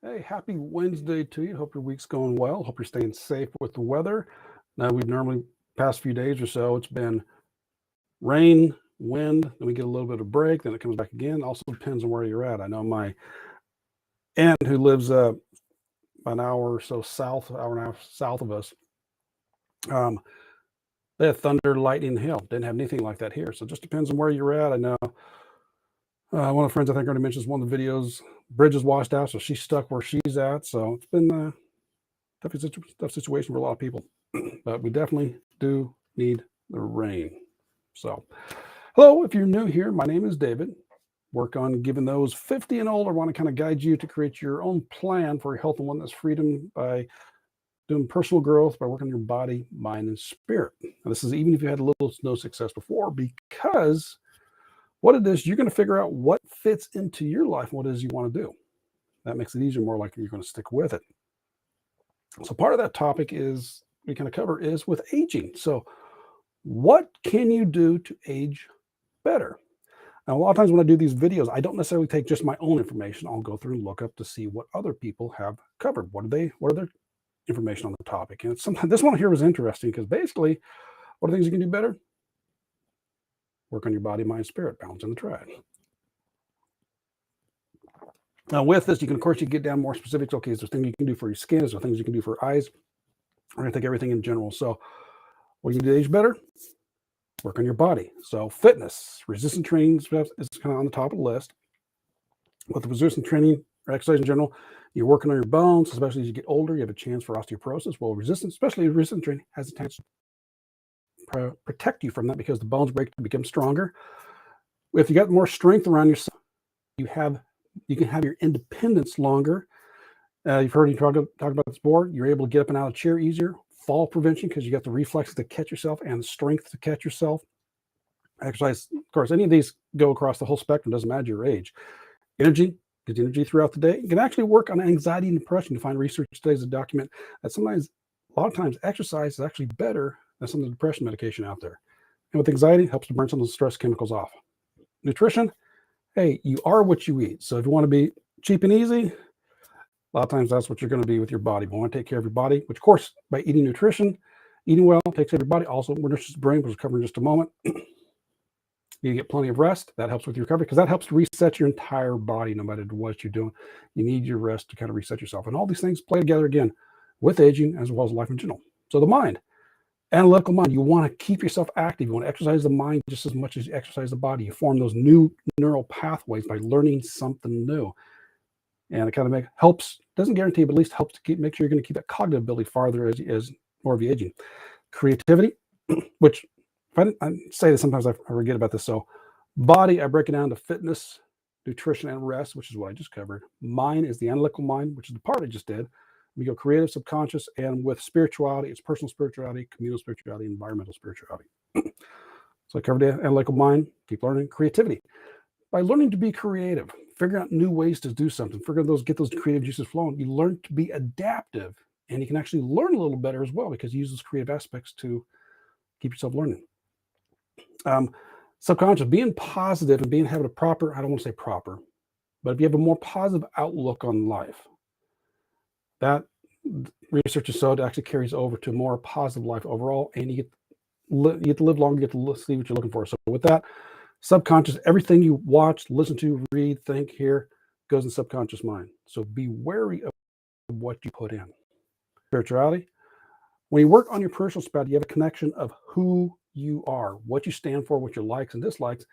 Hey, happy Wednesday to you. Hope your week's going well. Hope you're staying safe with the weather. Now, we've normally, past few days or so, it's been rain, wind, then we get a little bit of break, then it comes back again. Also depends on where you're at. I know my aunt who lives an hour or so south, hour and a half south of us, um, they had thunder, lightning, and hail. Didn't have anything like that here. So it just depends on where you're at. I know one of the friends I think already mentions one of the videos, bridges washed out, so she's stuck where she's at. So it's been tough situation for a lot of people, but we definitely do need the rain. So, hello, if you're new here, my name is David. Work on giving those 50 and older, want to kind of guide you to create your own plan for health and wellness freedom by doing personal growth, by working on your body, mind, and spirit. Now, this is even if you had little to no success before, because what it is, you're going to figure out what fits into your life and what it is you want to do. That makes it easier, more likely you're going to stick with it. So part of that topic is we kind of cover is with aging. So what can you do to age better? Now, a lot of times when I do these videos, I don't necessarily take just my own information. I'll go through and look up to see what other people have covered. What are their information on the topic? And sometimes this one here was interesting because basically, what are things you can do better? Work on your body, mind, spirit, balance in the triad. Now, with this, of course, you get down more specifics. Okay, is there things you can do for your skin? Is there things you can do for eyes? We're going to take everything in general. So, what you can do to age better? Work on your body. So, fitness, resistance training is kind of on the top of the list. With the resistance training or exercise in general, you're working on your bones, especially as you get older. You have a chance for osteoporosis. Well, especially resistance training, has a chance to protect you from that because the bones break to become stronger. If you got more strength around yourself, you can have your independence longer. You've heard me talk about this before. You're able to get up and out of the chair easier. Fall prevention because you got the reflexes to catch yourself and the strength to catch yourself. Exercise, of course, any of these go across the whole spectrum. Doesn't matter your age. Energy, gives energy throughout the day. You can actually work on anxiety and depression. You find research studies that document that a lot of times, exercise is actually better than some of the depression medication out there. And with anxiety, it helps to burn some of the stress chemicals off. Nutrition, hey, you are what you eat. So if you want to be cheap and easy, a lot of times that's what you're going to be with your body. But you want to take care of your body, which of course, by eating nutrition, eating well takes care of your body. Also, nourishes the brain, which we'll cover in just a moment. You get plenty of rest. That helps with your recovery because that helps to reset your entire body no matter what you're doing. You need your rest to kind of reset yourself. And all these things play together again with aging as well as life in general. So the mind, analytical mind, you want to keep yourself active. You want to exercise the mind just as much as you exercise the body. You form those new neural pathways by learning something new. And it kind of helps, doesn't guarantee, but at least helps to make sure you're going to keep that cognitive ability farther as more of you aging. Creativity, which I say this sometimes I forget about this. So body, I break it down to fitness, nutrition, and rest, which is what I just covered. Mind is the analytical mind, which is the part I just did. We go creative, subconscious, and with spirituality, it's personal spirituality, communal spirituality, environmental spirituality. So I covered the analytical mind, keep learning. Creativity, by learning to be creative, figure out new ways to do something, get those creative juices flowing. You learn to be adaptive, and you can actually learn a little better as well because you use those creative aspects to keep yourself learning. Subconscious, being positive and having a proper, I don't want to say proper, but if you have a more positive outlook on life, that research has showed actually carries over to more positive life overall, and you get to live longer, you get to see what you're looking for. So with that, subconscious, everything you watch, listen to, read, think, hear, goes in the subconscious mind. So be wary of what you put in. Spirituality, when you work on your personal spirituality, you have a connection of who you are, what you stand for, what your likes and dislikes,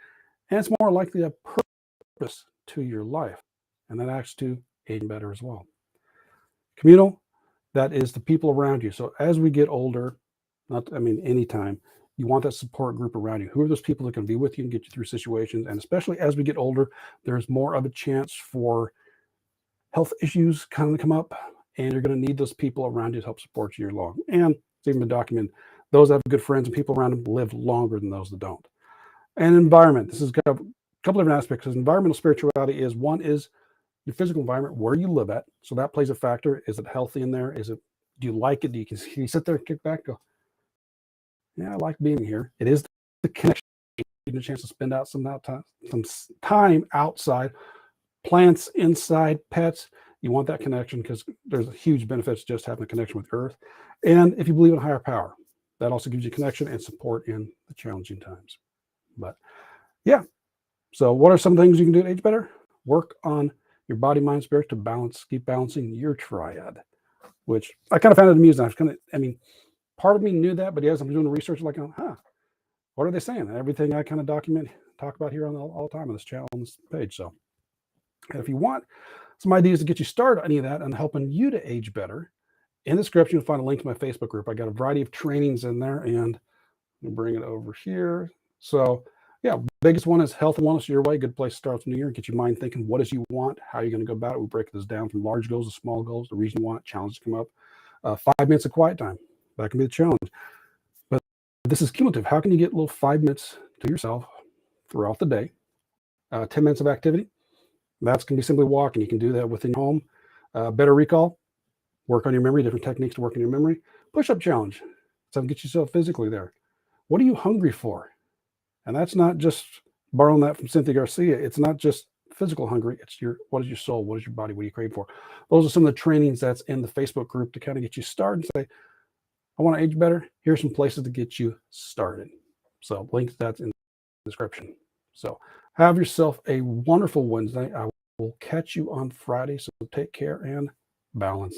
and it's more likely to have purpose to your life, and that acts to age better as well. Communal, that is the people around you. So as we get older, anytime, you want that support group around you. Who are those people that can be with you and get you through situations? And especially as we get older, there's more of a chance for health issues kind of come up, and you're going to need those people around you to help support you along. And it's even been documented, those that have good friends and people around them live longer than those that don't. And environment, this has got a couple different aspects. Environmental spirituality is one is your physical environment, where you live at. So that plays a factor. Is it healthy in there? Do you like it? Can you sit there and kick back, go, yeah, I like being here. It is the connection, getting a chance to spend out some time outside, plants inside, pets. You want that connection because there's huge benefits just having a connection with Earth. And if you believe in higher power, that also gives you connection and support in the challenging times. But yeah, so what are some things you can do to age better? Work on your body, mind, spirit to balance, keep balancing your triad, which I kind of found it amusing. Part of me knew that, but as I'm doing the research, like, what are they saying? Everything I kind of talk about here on all the time on this channel, on this page. So if you want some ideas to get you started on any of that and helping you to age better, in the description, you'll find a link to my Facebook group. I got a variety of trainings in there, and I'll bring it over here. So yeah, biggest one is health and wellness your way. Good place to start the new year and get your mind thinking, what is you want? How are you going to go about it? We break this down from large goals to small goals, the reason you want it, challenges come up. 5 minutes of quiet time. That can be the challenge. But this is cumulative. How can you get a little 5 minutes to yourself throughout the day? 10 minutes of activity. That's going to be simply walking. You can do that within your home. Better recall. Work on your memory, different techniques to work on your memory. Push-up challenge. So get yourself physically there. What are you hungry for? And that's not just borrowing that from Cynthia Garcia. It's not just physical hungry. It's what is your soul? What is your body? What do you crave for? Those are some of the trainings that's in the Facebook group to kind of get you started and say, I want to age better. Here's some places to get you started. So links that's in the description. So have yourself a wonderful Wednesday. I will catch you on Friday. So take care and balancing.